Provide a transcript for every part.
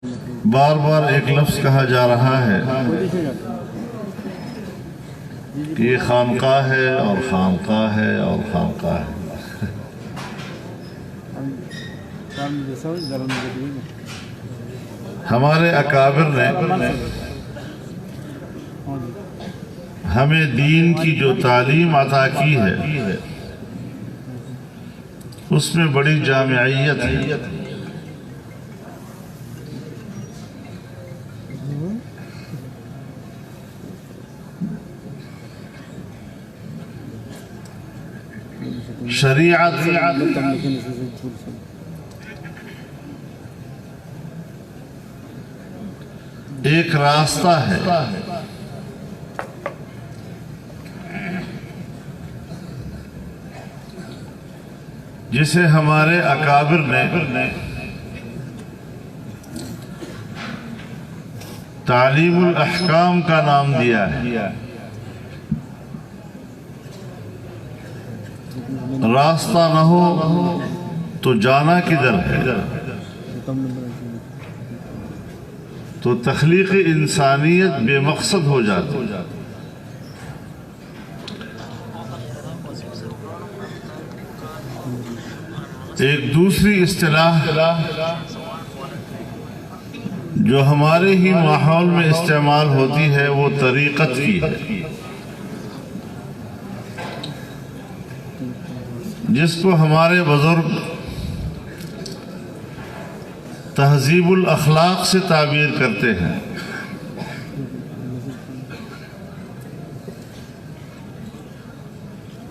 بار بار ایک لفظ کہا جا رہا ہے کہ یہ خانقاہ ہے اور خانقاہ ہے اور خانقاہ ہے۔ ہمارے اکابر نے ہمیں دین کی جو تعلیم عطا کی ہے اس میں بڑی جامعیت ہے۔ شریعت ایک راستہ ہے جسے ہمارے اکابر نے تعلیم الاحکام کا نام دیا ہے۔ راستہ نہ ہو تو جانا کدھر ہے؟ تو تخلیق انسانیت بے مقصد ہو جاتی۔ ایک دوسری اصطلاح جو ہمارے ہی ماحول میں استعمال ہوتی ہے وہ طریقت کی ہے، جس کو ہمارے بزرگ تہذیب الاخلاق سے تعبیر کرتے ہیں۔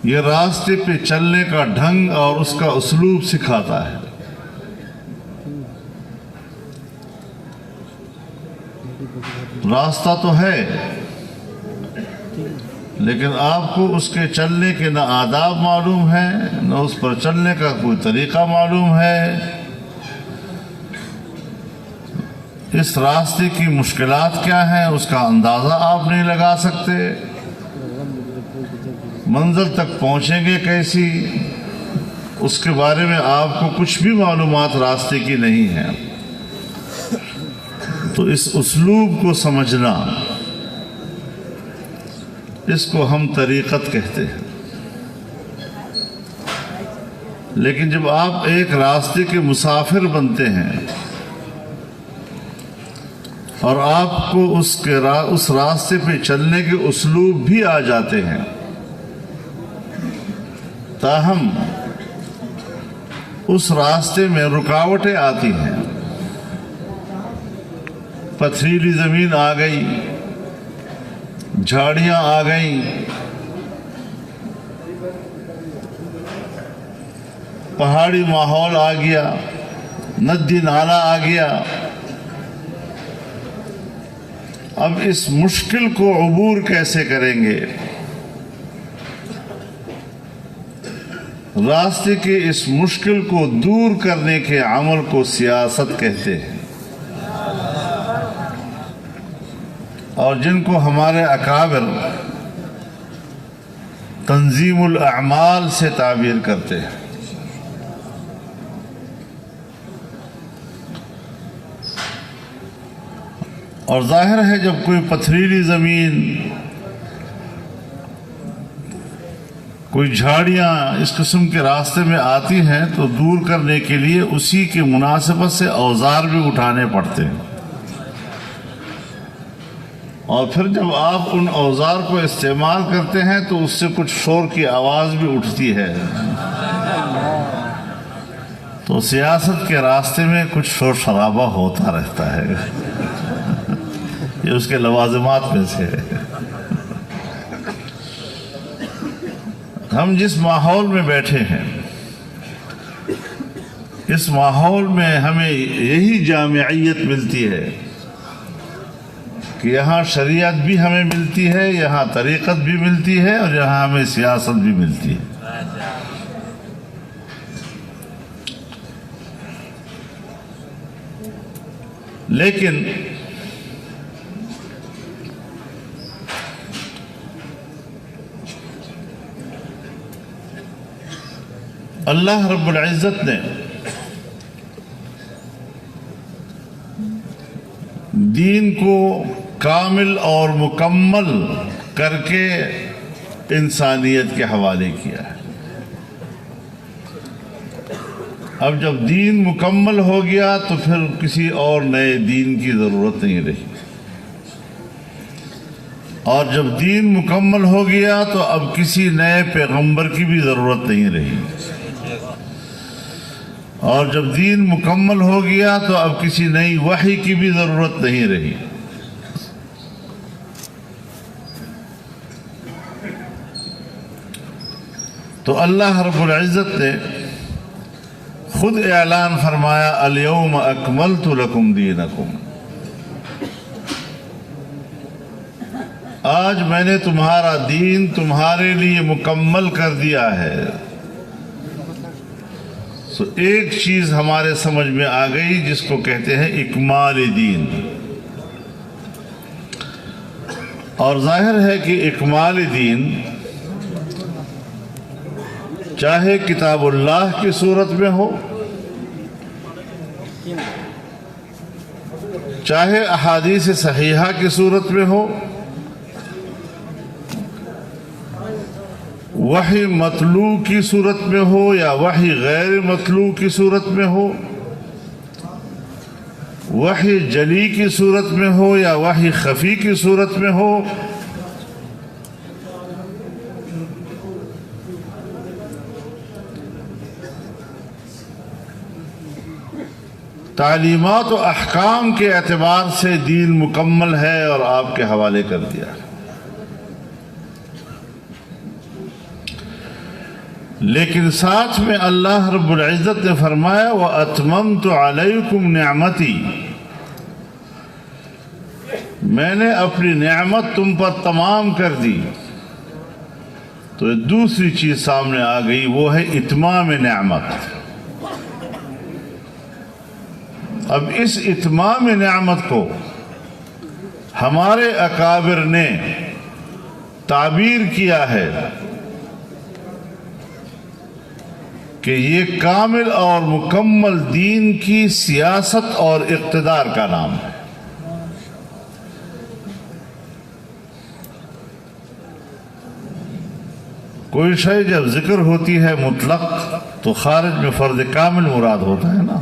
یہ راستے پہ چلنے کا ڈھنگ اور اس کا اسلوب سکھاتا ہے۔ راستہ تو ہے لیکن آپ کو اس کے چلنے کے نہ آداب معلوم ہے نہ اس پر چلنے کا کوئی طریقہ معلوم ہے۔ اس راستے کی مشکلات کیا ہیں اس کا اندازہ آپ نہیں لگا سکتے۔ منزل تک پہنچیں گے کیسی اس کے بارے میں آپ کو کچھ بھی معلومات راستے کی نہیں ہے۔ تو اس اسلوب کو سمجھنا، اس کو ہم طریقت کہتے ہیں۔ لیکن جب آپ ایک راستے کے مسافر بنتے ہیں اور آپ کو اس راستے پہ چلنے کے اسلوب بھی آ جاتے ہیں، تاہم اس راستے میں رکاوٹیں آتی ہیں۔ پتھریلی زمین آ گئی، جھاڑیاں آ گئیں، پہاڑی ماحول آ گیا، ندی نالا آ گیا۔ اب اس مشکل کو عبور کیسے کریں گے؟ راستے کے اس مشکل کو دور کرنے کے عمل کو سیاست کہتے ہیں، اور جن کو ہمارے اکابر تنظیم الاعمال سے تعبیر کرتے ہیں۔ اور ظاہر ہے جب کوئی پتھریلی زمین، کوئی جھاڑیاں اس قسم کے راستے میں آتی ہیں تو دور کرنے کے لیے اسی کی مناسبت سے اوزار بھی اٹھانے پڑتے ہیں، اور پھر جب آپ ان اوزار کو استعمال کرتے ہیں تو اس سے کچھ شور کی آواز بھی اٹھتی ہے۔ تو سیاست کے راستے میں کچھ شور شرابہ ہوتا رہتا ہے، یہ اس کے لوازمات میں سے ہے۔ ہم جس ماحول میں بیٹھے ہیں، اس ماحول میں ہمیں یہی جامعیت ملتی ہے کہ یہاں شریعت بھی ہمیں ملتی ہے، یہاں طریقت بھی ملتی ہے، اور یہاں ہمیں سیاست بھی ملتی ہے۔ لیکن اللہ رب العزت نے دین کو کامل اور مکمل کر کے انسانیت کے حوالے کیا ہے۔ اب جب دین مکمل ہو گیا تو پھر کسی اور نئے دین کی ضرورت نہیں رہی، اور جب دین مکمل ہو گیا تو اب کسی نئے پیغمبر کی بھی ضرورت نہیں رہی، اور جب دین مکمل ہو گیا تو اب کسی نئی وحی کی بھی ضرورت نہیں رہی۔ تو اللہ رب العزت نے خود اعلان فرمایا الیوم اکملت لکم دینکم، آج میں نے تمہارا دین تمہارے لیے مکمل کر دیا ہے۔ تو ایک چیز ہمارے سمجھ میں آ گئی جس کو کہتے ہیں اکمال دین، اور ظاہر ہے کہ اکمال دین چاہے کتاب اللہ کی صورت میں ہو، چاہے احادیث صحیحہ کی صورت میں ہو، وحی مطلوع کی صورت میں ہو یا وحی غیر مطلوع کی صورت میں ہو، وحی جلی کی صورت میں ہو یا وحی خفی کی صورت میں ہو، تعلیمات و احکام کے اعتبار سے دین مکمل ہے اور آپ کے حوالے کر دیا ہے۔ لیکن ساتھ میں اللہ رب العزت نے فرمایا وَأَتْمَمْتُ عَلَيْكُمْ نِعْمَتِي، میں نے اپنی نعمت تم پر تمام کر دی۔ تو دوسری چیز سامنے آ گئی، وہ ہے اتمام نعمت۔ اب اس اتمام نعمت کو ہمارے اکابر نے تعبیر کیا ہے کہ یہ کامل اور مکمل دین کی سیاست اور اقتدار کا نام ہے۔ کوئی شے جب ذکر ہوتی ہے مطلق تو خارج میں فرد کامل مراد ہوتا ہے نا۔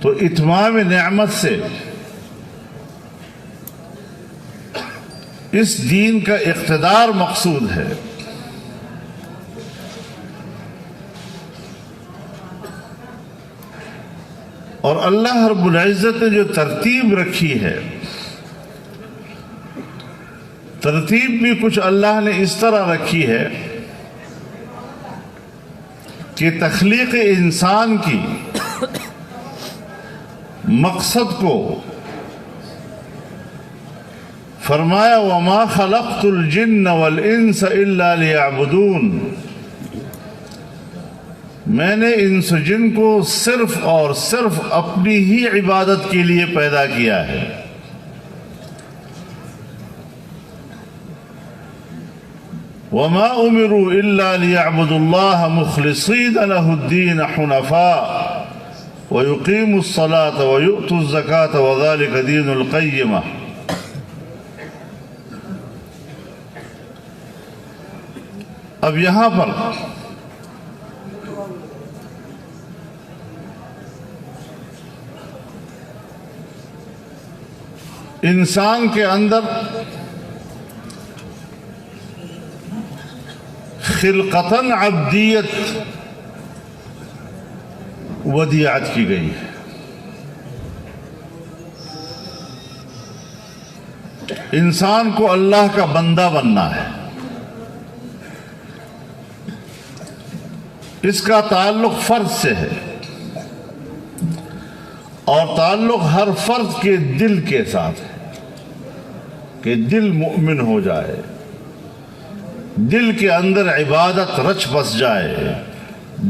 تو اتمام نعمت سے اس دین کا اقتدار مقصود ہے۔ اور اللہ رب العزت نے جو ترتیب رکھی ہے، ترتیب بھی کچھ اللہ نے اس طرح رکھی ہے کہ تخلیق انسان کی مقصد کو فرمایا وَمَا خَلَقْتُ الْجِنَّ وَالْإِنسَ إِلَّا لِيَعْبُدُونَ، میں نے انس و جن کو صرف اور صرف اپنی ہی عبادت کے لیے پیدا کیا ہے۔ وَمَا أُمِرُوا إِلَّا لِيَعْبُدُوا اللَّهَ مُخْلِصِينَ لَهُ الدِّينَ حُنَفَاءَ وَيُقِيمُوا الصَّلَاةَ وَيُؤْتُوا الزَّكَاةَ وَذَلِكَ دِينُ الْقَيِّمَةِ۔ اب یہاں پر انسان کے اندر خلقتاً عبدیت ودیعت کی گئی ہے۔ انسان کو اللہ کا بندہ بننا ہے، اس کا تعلق فرد سے ہے، اور تعلق ہر فرد کے دل کے ساتھ ہے کہ دل مؤمن ہو جائے، دل کے اندر عبادت رچ بس جائے،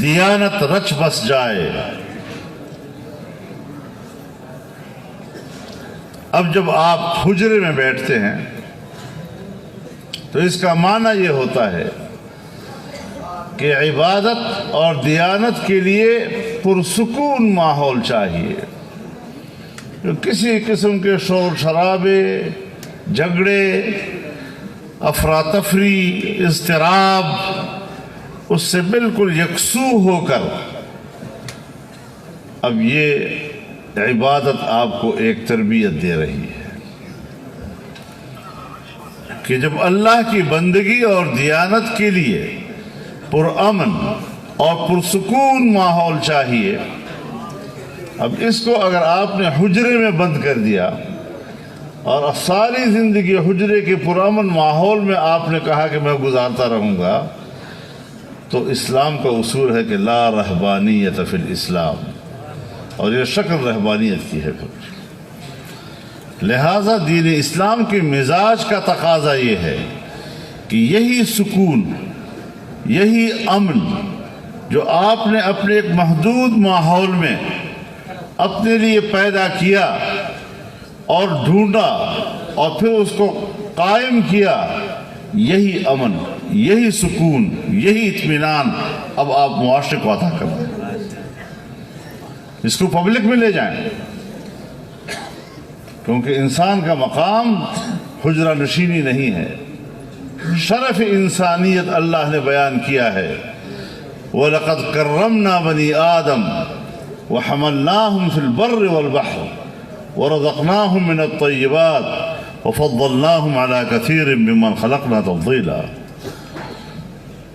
دیانت رچ بس جائے۔ اب جب آپ حجرے میں بیٹھتے ہیں تو اس کا معنی یہ ہوتا ہے کہ عبادت اور دیانت کے لیے پرسکون ماحول چاہیے، کسی قسم کے شور شرابے، جھگڑے، افراتفری، اضطراب، اس سے بالکل یکسو ہو کر اب یہ عبادت آپ کو ایک تربیت دے رہی ہے کہ جب اللہ کی بندگی اور دیانت کے لیے پرامن اور پرسکون ماحول چاہیے، اب اس کو اگر آپ نے حجرے میں بند کر دیا اور ساری زندگی حجرے کے پرامن ماحول میں آپ نے کہا کہ میں گزارتا رہوں گا، تو اسلام کا اصول ہے کہ لا رہبانیت فی الاسلام، اور یہ شکل رہبانیت کی ہے۔ لہٰذا دین اسلام کے مزاج کا تقاضا یہ ہے کہ یہی سکون، یہی امن جو آپ نے اپنے ایک محدود ماحول میں اپنے لیے پیدا کیا اور ڈھونڈا اور پھر اس کو قائم کیا، یہی امن، یہی سکون، یہی اطمینان اب آپ معاشرے کو عطا کر دیں، اس کو پبلک میں لے جائیں، کیونکہ انسان کا مقام حجرہ نشینی نہیں ہے۔ شرف انسانیت اللہ نے بیان کیا ہے، وَلَقَدْ كَرَّمْنَا بَنِي آدَمَ وَحَمَلْنَاهُمْ فِي الْبَرِّ وَالْبَحْرِ وَرَزَقْنَاهُمْ مِنَ الطَّيِّبَاتِ وَفَضَّلْنَاهُمْ عَلَى كَثِيرٍ مِّمَّنْ خَلَقْنَا تَفْضِيلًا۔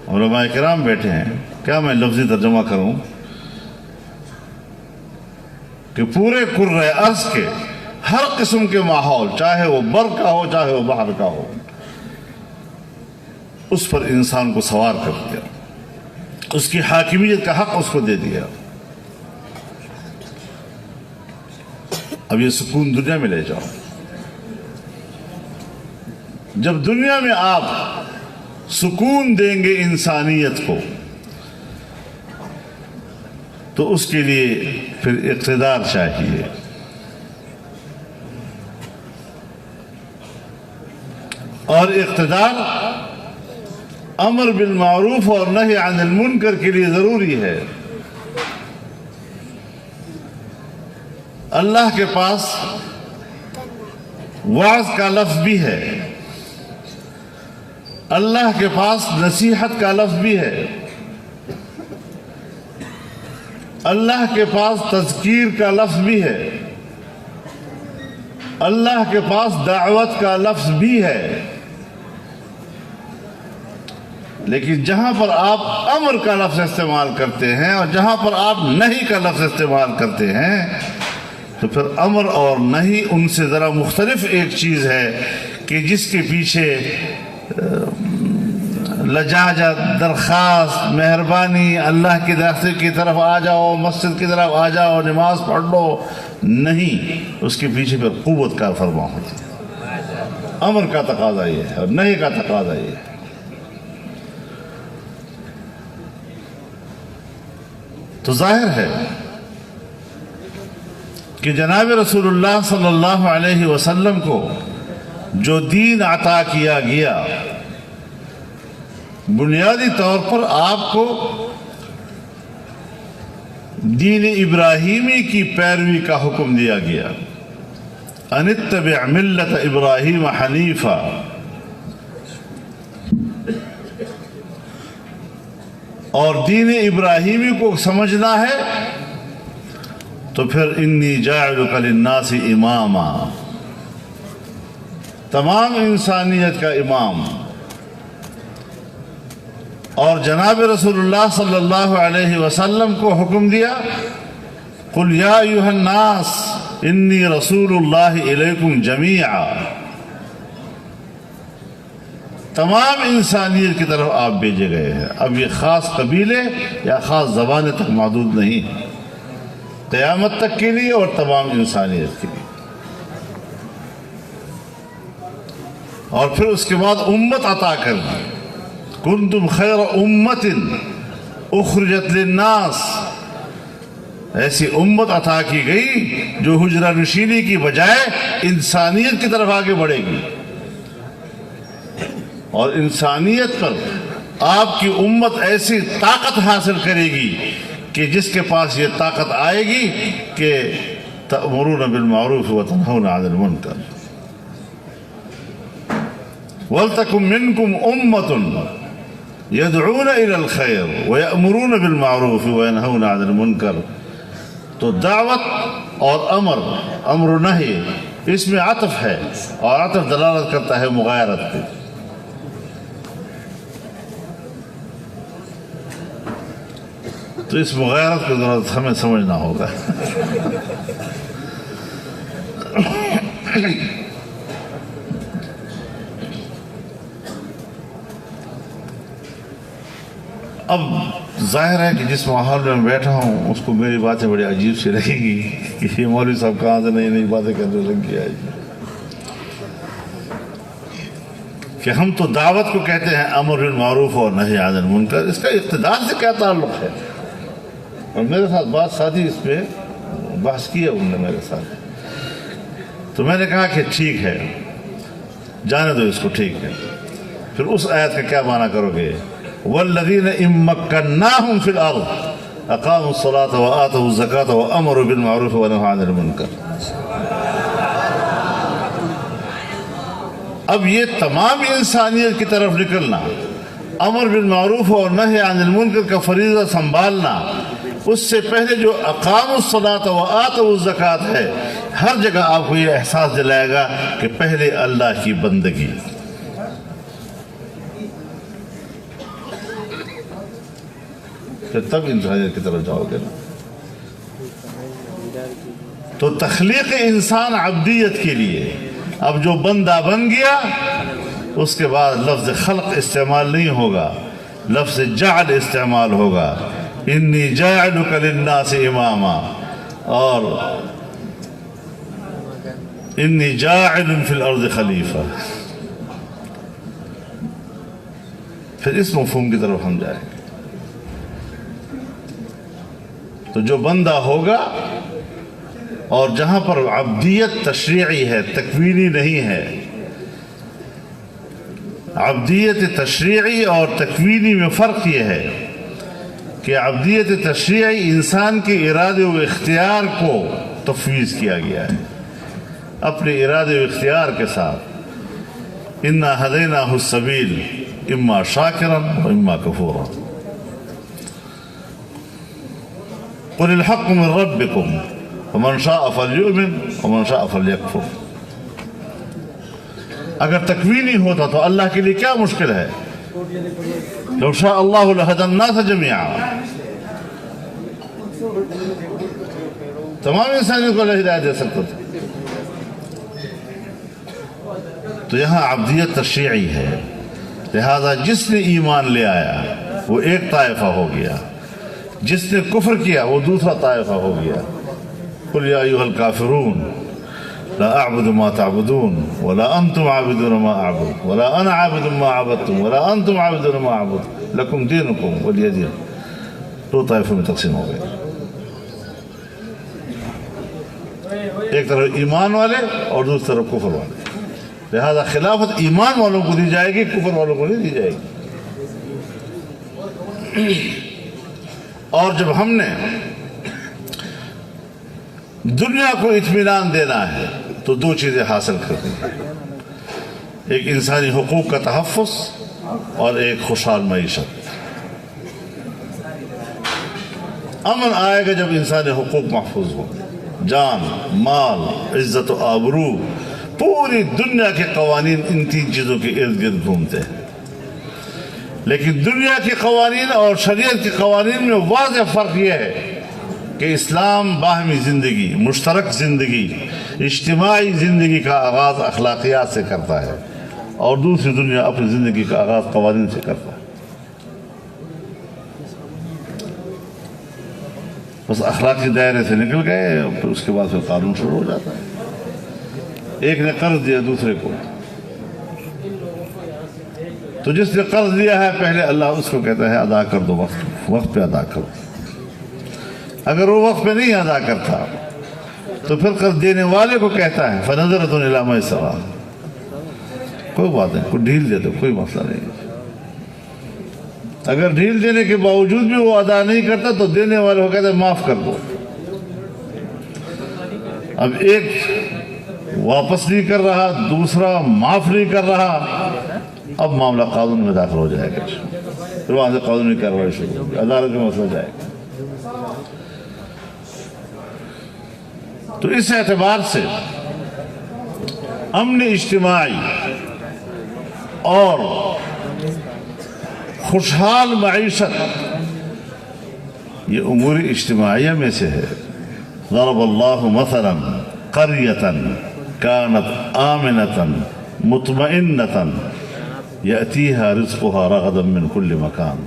علماء کرام بیٹھے ہیں، کیا میں لفظی ترجمہ کروں کہ پورے کرۂ ارض کے ہر قسم کے ماحول، چاہے وہ بر کا ہو چاہے وہ بحر کا ہو، اس پر انسان کو سوار کر دیا، اس کی حاکمیت کا حق اس کو دے دیا۔ اب یہ سکون دنیا میں لے جاؤ۔ جب دنیا میں آپ سکون دیں گے انسانیت کو، تو اس کے لیے پھر اقتدار چاہیے۔ اور اقتدار امر بالمعروف اور نہی عن المنکر کے لیے ضروری ہے۔ اللہ کے پاس وعظ کا لفظ بھی ہے، اللہ کے پاس نصیحت کا لفظ بھی ہے، اللہ کے پاس تذکیر کا لفظ بھی ہے، اللہ کے پاس دعوت کا لفظ بھی ہے، لیکن جہاں پر آپ امر کا لفظ استعمال کرتے ہیں اور جہاں پر آپ نہی کا لفظ استعمال کرتے ہیں، تو پھر امر اور نہی ان سے ذرا مختلف ایک چیز ہے کہ جس کے پیچھے لجاجت، درخواست، مہربانی، اللہ کی راستے کی طرف آ جاؤ، مسجد کی طرف آ جاؤ، نماز پڑھ لو، نہیں، اس کے پیچھے پھر قوت کا فرما ہوتی ہے۔ امر کا تقاضا یہ ہے اور نہی کا تقاضا یہ ہے۔ تو ظاہر ہے کہ جناب رسول اللہ صلی اللہ علیہ وسلم کو جو دین عطا کیا گیا، بنیادی طور پر آپ کو دین ابراہیمی کی پیروی کا حکم دیا گیا، ان اتبع ملت ابراہیم حنیفا۔ اور دین ابراہیمی کو سمجھنا ہے تو پھر انی جاعلک للناس اماما، تمام انسانیت کا امام۔ اور جناب رسول اللہ صلی اللہ علیہ وسلم کو حکم دیا، قل یا ایھا الناس انی رسول اللہ الیکم جمیعا، تمام انسانیت کی طرف آپ بھیجے گئے ہیں۔ اب یہ خاص قبیلے یا خاص زبانیں تک محدود نہیں، قیامت تک کے لیے اور تمام انسانیت کے لیے۔ اور پھر اس کے بعد امت عطا کر دی، کنتم خیر امت اخرجت للناس، ایسی امت عطا کی گئی جو حجرہ نشینی کی بجائے انسانیت کی طرف آگے بڑھے گی اور انسانیت پر آپ کی امت ایسی طاقت حاصل کرے گی کہ جس کے پاس یہ طاقت آئے گی کہ تأمرون بالمعروف وتنہون عن المنکر وَلْتَكُمْ مِنْكُمْ أُمَّةٌ يَدْعُونَ إِلَى الْخَيْرِ وَيَأْمُرُونَ بِالْمَعْرُوفِ وَيَنْهَوْنَ عَنِ الْمُنْكَرِ. تو دعوت اور امر و نہی اس میں عطف ہے، اور عطف دلالت کرتا ہے مغایرت کی. تو اس مغایرت کی ضرورت ہمیں سمجھنا ہوگا. اب ظاہر ہے کہ جس ماحول میں بیٹھا ہوں اس کو میری باتیں بڑی عجیب سی لگیں گی کہ یہ مولوی صاحب کہاں سے نئی نئی باتیں کرنے لگ گیا ہے کہ ہم تو دعوت کو کہتے ہیں امر بالمعروف اور نہی عن المنکر. اس کا اقتدار سے کیا تعلق ہے؟ اور میرے ساتھ بات ساتھی اس پہ بحث کیا انہوں نے میرے ساتھ. تو میں نے کہا کہ ٹھیک ہے، جانے دو اس کو، ٹھیک ہے. پھر اس آیت کا کیا معنی کرو گے؟ والذین ان مکناہم فی الارض اقاموا الصلاة وآتوا الزکاة وامروا بالمعروف ونہوا عن المنکر. اب یہ تمام انسانیت کی طرف نکلنا، امر بالمعروف اور نہی عن المنکر کا فریضہ سنبھالنا، اس سے پہلے جو اقاموا الصلاة وآتوا الزکاة ہے، ہر جگہ آپ کو یہ احساس دلائے گا کہ پہلے اللہ کی بندگی، پھر تب انسانیت کی طرف جاؤ گے نا. تو تخلیق انسان عبدیت کے لیے، اب جو بندہ بن گیا اس کے بعد لفظ خلق استعمال نہیں ہوگا، لفظ جعل استعمال ہوگا. انی جاعلک للناس اماما اور انی جاعل فی الارض خلیفہ. پھر اس مفہوم کی طرف ہم جائیں گے. تو جو بندہ ہوگا، اور جہاں پر عبدیت تشریعی ہے، تکوینی نہیں ہے، عبدیت تشریعی اور تکوینی میں فرق یہ ہے کہ عبدیت تشریعی انسان کے ارادے و اختیار کو تفویض کیا گیا ہے، اپنے ارادے و اختیار کے ساتھ. انا ہدیناہ السبیل اما شاکرا و اما کفورا. قل الحق من ربکم ومن شاء فلیؤمن ومن شاء فلیکفر. اگر تکوینی ہوتا تو اللہ کے لیے کیا مشکل ہے؟ لو شاء اللہ لہدی الناس جميعا، تمام انسانوں کو اللہ ہدایت دے سکتا تھا. تو یہاں عبدیت تشریعی ہے، لہذا جس نے ایمان لے آیا وہ ایک طائفہ ہو گیا، جس نے کفر کیا وہ دوسرا طائفہ ہو گیا. قل یا ایھا الکافرون لا اعبد ما تعبدون ولا انتم عابدون ما اعبد ولا انا عابد ما عبدتم ولا انتم عابدون ما اعبد لکم دینکم ولی دین. دو طائفوں میں تقسیم ہو گئے، ایک طرف ایمان والے اور دوسری طرف کفر والے. لہذا خلافت ایمان والوں کو دی جائے گی، کفر والوں کو نہیں دی جائے گی. اور جب ہم نے دنیا کو اطمینان دینا ہے تو دو چیزیں حاصل کرنی ہیں، ایک انسانی حقوق کا تحفظ اور ایک خوشحال معیشت. امن آئے گا جب انسانی حقوق محفوظ ہوں، جان، مال، عزت و آبرو. پوری دنیا کے قوانین ان تین چیزوں کے ارد گرد گھومتے ہیں، لیکن دنیا کے قوانین اور شریعت کے قوانین میں واضح فرق یہ ہے کہ اسلام باہمی زندگی، مشترک زندگی، اجتماعی زندگی کا آغاز اخلاقیات سے کرتا ہے، اور دوسری دنیا اپنی زندگی کا آغاز قوانین سے کرتا ہے. بس اخلاقی دائرے سے نکل گئے، پھر اس کے بعد پھر قانون شروع ہو جاتا ہے. ایک نے قرض دیا دوسرے کو، تو جس نے قرض دیا ہے پہلے اللہ اس کو کہتا ہے ادا کر دو، وقت پہ ادا کرو. اگر وہ وقت پہ نہیں ادا کرتا تو پھر قرض دینے والے کو کہتا ہے فنظرۃ الی میسرۃ، کوئی بات نہیں، کوئی ڈھیل دے دو، کوئی مسئلہ نہیں. اگر ڈھیل دینے کے باوجود بھی وہ ادا نہیں کرتا تو دینے والے کو کہتے ہیں معاف کر دو. اب ایک واپس نہیں کر رہا، دوسرا معاف نہیں کر رہا، اب معاملہ قانون میں داخل ہو جائے گا، پھر وہاں سے قانونی کارروائی شروع ہوگی، عدالت میں مسئلہ جائے گا. تو اس اعتبار سے امن اجتماعی اور خوشحال معیشت یہ امور اجتماعیہ میں سے ہے. ضرب اللہ مثلا قریۃ کانت آمنۃ مطمئنۃ یأتیہا رزقها رغدا من کل مکان.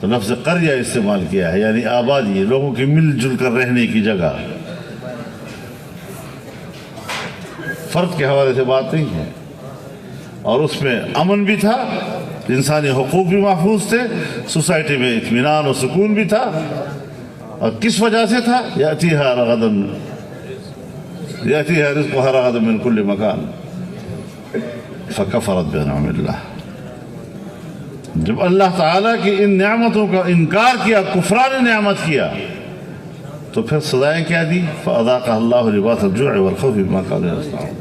تو لفظ قریہ استعمال کیا ہے، یعنی آبادی، لوگوں کی مل جل کر رہنے کی جگہ. فرد کے حوالے سے بات نہیں ہے، اور اس میں امن بھی تھا، انسانی حقوق بھی محفوظ تھے، سوسائٹی میں اطمینان و سکون بھی تھا. اور کس وجہ سے تھا؟ یأتیہا رزقها رغدا من کل مکان فکفرت بانعم اللہ. جب اللہ تعالیٰ کی ان نعمتوں کا انکار کیا، کفران نعمت کیا، تو پھر سزائیں کیا دی؟ فأذاقها اللہ لباس الجوع والخوف بما كانوا يصنعون.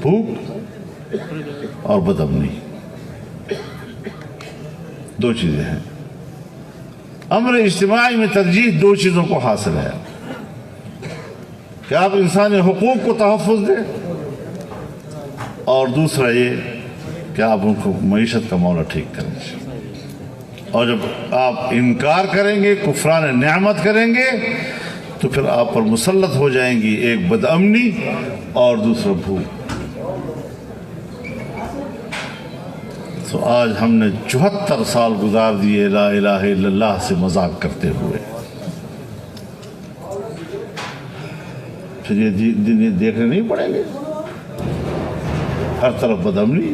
بھوک اور بدامنی، دو چیزیں ہیں. امر اجتماعی میں ترجیح دو چیزوں کو حاصل ہے کہ آپ انسانی حقوق کو تحفظ دیں، اور دوسرا یہ کہ آپ ان کو معیشت کا معاملہ ٹھیک کریں. اور جب آپ انکار کریں گے، کفران نعمت کریں گے، تو پھر آپ پر مسلط ہو جائیں گی ایک بدامنی اور دوسرا بھوک. تو آج ہم نے 74 سال گزار دیے لا الہ الا اللہ سے مذاق کرتے ہوئے. پھر یہ دن دیکھنے نہیں پڑیں گے، ہر طرف بدامنی.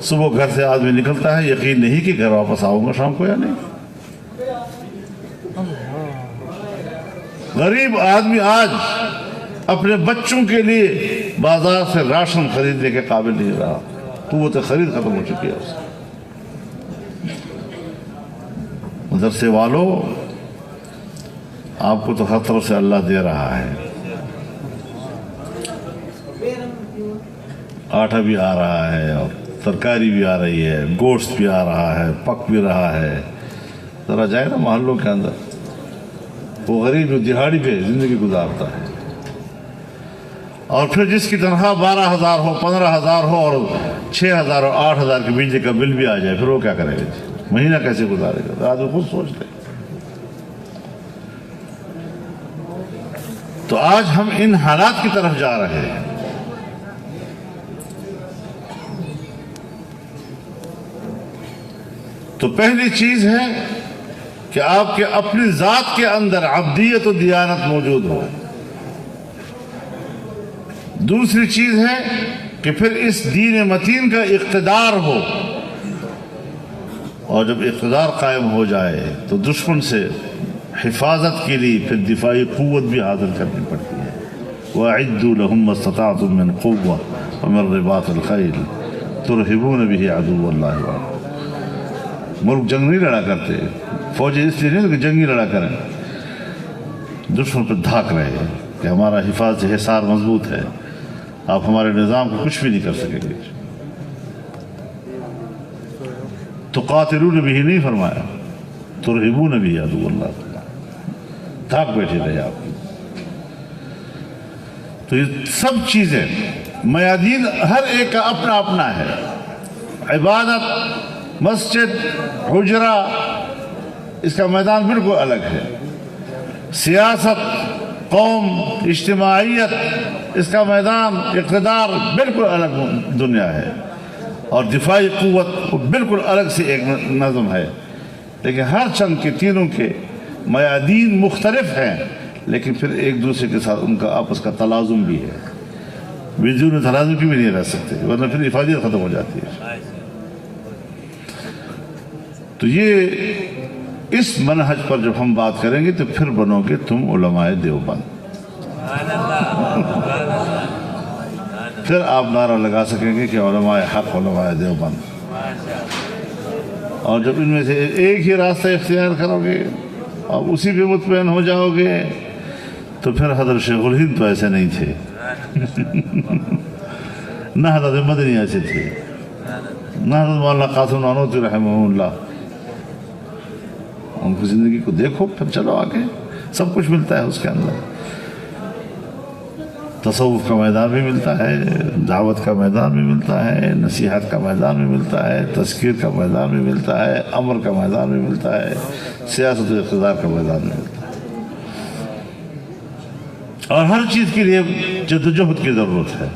صبح گھر سے آدمی نکلتا ہے، یقین نہیں کہ گھر واپس آؤں گا شام کو یا نہیں. غریب آدمی آج اپنے بچوں کے لیے بازار سے راشن خریدنے کے قابل نہیں رہا، قوت خرید ختم ہو چکی ہے اس کی. مدرسے والوں، آپ کو تو ہر طرف سے اللہ دے رہا ہے، آٹا بھی آ رہا ہے اور ترکاری بھی آ رہی ہے، گوشت بھی آ رہا ہے، پک بھی رہا ہے. ذرا جائے نا محلوں کے اندر، وہ غریب جو دہاڑی پہ زندگی گزارتا ہے، اور پھر جس کی تنخواہ 12,000 ہو، 15,000 ہو، اور 6,000 اور 8,000 کے بجلی کا بل بھی آ جائے، پھر وہ کیا کرے گا؟ مہینہ کیسے گزارے گا؟ آدمی خود سوچ لے. تو آج ہم ان حالات کی طرف جا رہے ہیں. تو پہلی چیز ہے کہ آپ کے اپنی ذات کے اندر عبدیت و دیانت موجود ہو. دوسری چیز ہے کہ پھر اس دین متین کا اقتدار ہو، اور جب اقتدار قائم ہو جائے تو دشمن سے حفاظت کے لیے پھر دفاعی قوت بھی حاصل کرنی پڑتی ہے. وَأَعِدُّوا لَهُم مَّا اسْتَطَعْتُم مِّن قُوَّةٍ وَمِن رِّبَاطِ الْخَيْلِ تُرْهِبُونَ بِهِ عَدُوَّ اللَّهِ وَعَدُوَّكُمْ. ملک جنگ نہیں لڑا کرتے، فوجی اس لیے نہیں کہ جنگی لڑا کریں، دشمن پہ دھاک رہے ہیں کہ ہمارا حفاظت حصار مضبوط ہے، آپ ہمارے نظام کو کچھ بھی نہیں کر سکیں گے. تو قاتلون بھی نہیں فرمایا، ترہبون بھی عدو اللہ، دھاک بیٹھے رہے آپ. تو یہ سب چیزیں میادین ہر ایک کا اپنا اپنا ہے. عبادت، مسجد، حجرہ، اس کا میدان بالکل الگ ہے. سیاست، قوم، اجتماعیت، اس کا میدان اقتدار بالکل الگ دنیا ہے. اور دفاعی قوت بالکل الگ سے ایک نظم ہے. لیکن ہر چند کے تینوں کے میادین مختلف ہیں، لیکن پھر ایک دوسرے کے ساتھ ان کا آپس کا تلازم بھی ہے. بدون تلازم کی بھی نہیں رہ سکتے، ورنہ پھر افادیت ختم ہو جاتی ہے. تو یہ اس منہج پر جب ہم بات کریں گے تو پھر بنو گے تم علماء دیوبند. پھر آپ نعرہ لگا سکیں گے کہ علماء حق، علماء دیوبند. اور جب ان میں سے ایک ہی راستہ اختیار کرو گے اور اسی پہ مطمئن ہو جاؤ گے تو پھر حضرت شیخ الہند تو ایسے نہیں تھے نہ حضرت مدنی ایسے تھے، نہ حضرت مولانا قاسم نانوتوی رحمہ اللہ. ان کی زندگی کو دیکھو پھر چلو آگے، سب کچھ ملتا ہے اس کے اندر. تصوف کا میدان بھی ملتا ہے، دعوت کا میدان بھی ملتا ہے، نصیحت کا میدان بھی ملتا ہے، تذکیر کا میدان بھی ملتا ہے، امر کا میدان بھی ملتا ہے، سیاست و اقتدار کا میدان بھی ملتا ہے. اور ہر چیز کے لیے جدوجہد کی ضرورت ہے.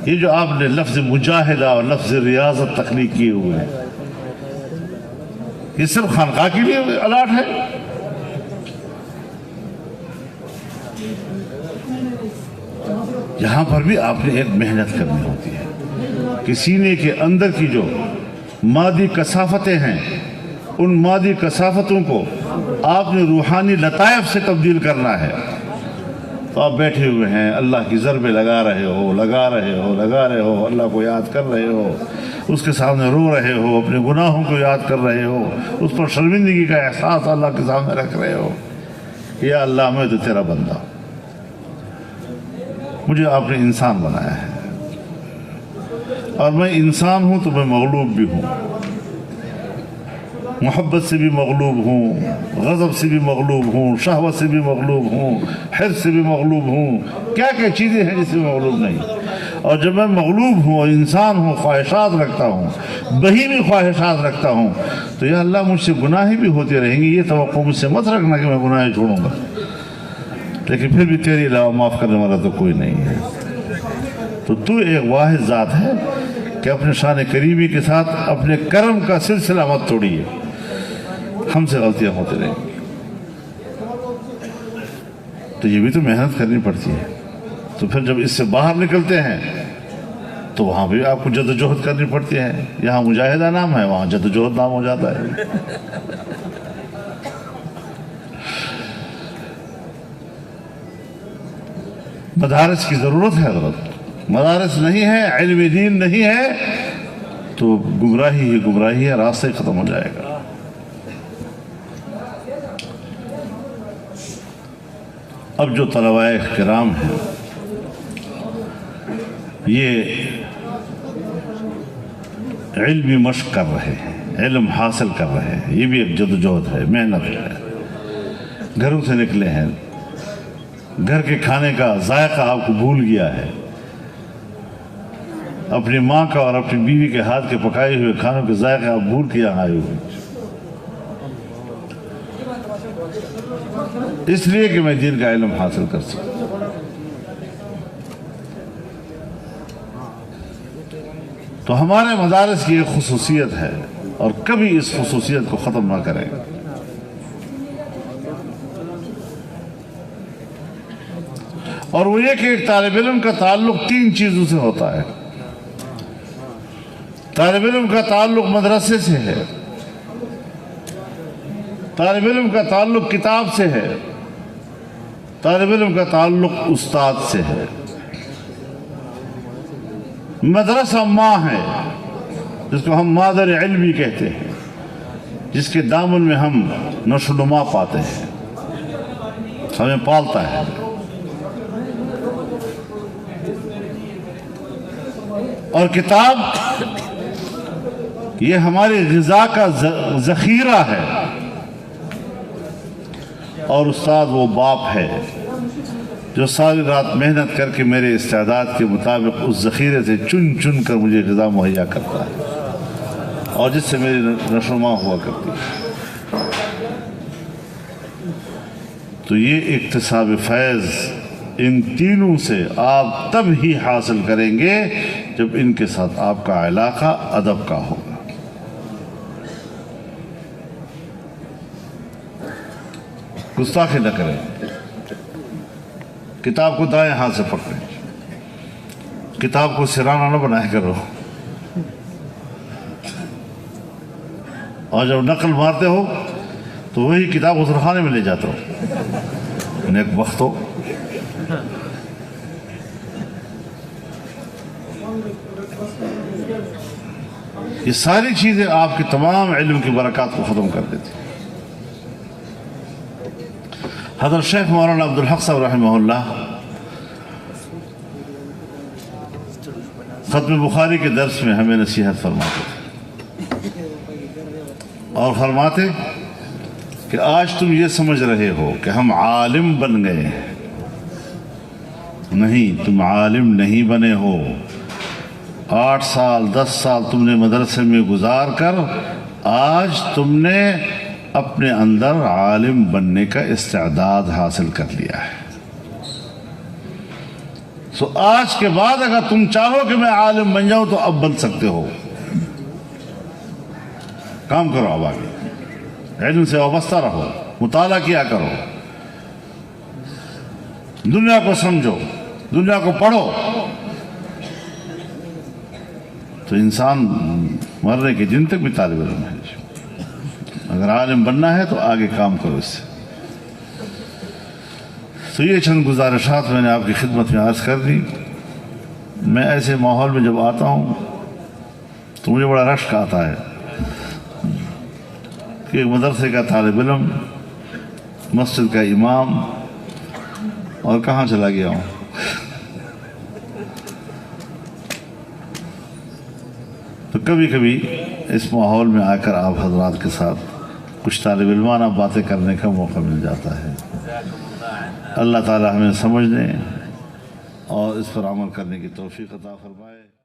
یہ جو آپ نے لفظ مجاہدہ اور لفظ ریاضت تخلیق کیے ہوئے ہیں، یہ صرف خانقاہ کے لیے الاٹ ہے. یہاں پر بھی آپ نے ایک محنت کرنی ہوتی ہے کہ سینے کے اندر کی جو مادی کثافتیں ہیں ان مادی کثافتوں کو آپ نے روحانی لطائف سے تبدیل کرنا ہے. تو آپ بیٹھے ہوئے ہیں، اللہ کی ضربیں لگا رہے ہو، اللہ کو یاد کر رہے ہو، اس کے سامنے رو رہے ہو، اپنے گناہوں کو یاد کر رہے ہو، اس پر شرمندگی کا احساس اللہ کے سامنے رکھ رہے ہو. یا اللہ میں تو تیرا بندہ، مجھے آپ نے انسان بنایا ہے اور میں انسان ہوں تو میں مغلوب بھی ہوں، محبت سے بھی مغلوب ہوں، غضب سے بھی مغلوب ہوں، شہوت سے بھی مغلوب ہوں، حرص سے بھی مغلوب ہوں. کیا کیا چیزیں ہیں جس سے مغلوب نہیں. اور جب میں مغلوب ہوں اور انسان ہوں، خواہشات رکھتا ہوں، بہیمی خواہشات رکھتا ہوں، تو یا اللہ مجھ سے گناہیں بھی ہوتے رہیں گی. یہ توقع مجھ سے مت رکھنا کہ میں گناہیں چھوڑوں گا، لیکن پھر بھی تیرے علاوہ معاف کرنے والا تو کوئی نہیں ہے. تو ایک واحد ذات ہے کہ اپنے شان کریمی کے ساتھ اپنے کرم کا سلسلہ مت توڑیے. ہم سے غلطیاں ہوتے رہیں گی تو یہ بھی تو محنت کرنی پڑتی ہے. تو پھر جب اس سے باہر نکلتے ہیں تو وہاں بھی آپ کو جدوجہد کرنی پڑتی ہے. یہاں مجاہدہ نام ہے، وہاں جدوجہد نام ہو جاتا ہے. مدارس کی ضرورت ہے حضرت. مدارس نہیں ہے، علم دین نہیں ہے تو گمراہی ہی گمراہی ہے، راستہ ہی ختم ہو جائے گا. اب جو طلباء کرام ہیں یہ علمی مشق کر رہے ہیں، علم حاصل کر رہے ہیں، یہ بھی ایک جدوجہد ہے، محنت ہے. گھروں سے نکلے ہیں، گھر کے کھانے کا ذائقہ آپ کو بھول گیا ہے، اپنی ماں کا اور اپنی بیوی کے ہاتھ کے پکائے ہوئے کھانوں کے ذائقہ آپ بھول کے یہاں آئے ہوئے، اس لیے کہ میں دین کا علم حاصل کر سکوں. تو ہمارے مدارس کی ایک خصوصیت ہے اور کبھی اس خصوصیت کو ختم نہ کریں. اور وہ یہ کہ ایک طالب علم کا تعلق 3 چیزوں سے ہوتا ہے. طالب علم کا تعلق مدرسے سے ہے، طالب علم کا تعلق کتاب سے ہے، طالب علم کا تعلق استاد سے ہے. مدرسہ ماں ہے جس کو ہم مادر علمی کہتے ہیں، جس کے دامن میں ہم نشو و نما پاتے ہیں، ہمیں پالتا ہے. اور کتاب یہ ہماری غذا کا ذخیرہ ہے، اور استاد وہ باپ ہے جو ساری رات محنت کر کے میرے استعداد کے مطابق اس ذخیرے سے چن چن کر مجھے غذا مہیا کرتا ہے اور جس سے میری نشو و نما ہوا کرتی ہے. تو یہ اکتساب فیض ان تینوں سے آپ تب ہی حاصل کریں گے جب ان کے ساتھ آپ کا علاقہ ادب کا ہوگا. گستاخی نہ کریں، کتاب کو دائیں ہاتھ سے پکڑیں، کتاب کو سرانہ نہ بنایا کرو، اور جب نقل مارتے ہو تو وہی کتاب غسلخانے میں لے جاتے ہو. نیک بخت ہو. یہ ساری چیزیں آپ کی تمام علم کی برکات کو ختم کر دیتی. حضرت شیخ مولانا عبدالحق صاحب رحمہ اللہ ختم بخاری کے درس میں ہمیں نصیحت فرماتے تھے اور فرماتے کہ آج تم یہ سمجھ رہے ہو کہ ہم عالم بن گئے. نہیں، تم عالم نہیں بنے ہو. 8 سال 10 سال تم نے مدرسے میں گزار کر آج تم نے اپنے اندر عالم بننے کا استعداد حاصل کر لیا ہے. سو آج کے بعد اگر تم چاہو کہ میں عالم بن جاؤں تو اب بن سکتے ہو. کام کرو، اب آگے علم سے وابستہ رہو، مطالعہ کیا کرو، دنیا کو سمجھو، دنیا کو پڑھو. تو انسان مرنے کے دن تک بھی طالب علم ہے. اگر عالم بننا ہے تو آگے کام کرو اس سے. تو یہ چند گزارشات میں نے آپ کی خدمت میں عرض کر دی. میں ایسے ماحول میں جب آتا ہوں تو مجھے بڑا رشک آتا ہے کہ ایک مدرسے کا طالب علم، مسجد کا امام، اور کہاں چلا گیا ہوں. تو کبھی کبھی اس ماحول میں آ کر آپ حضرات کے ساتھ کچھ طالب علمانہ باتیں کرنے کا موقع مل جاتا ہے. اللہ تعالی ہمیں سمجھنے اور اس پر عمل کرنے کی توفیق عطا فرمائے.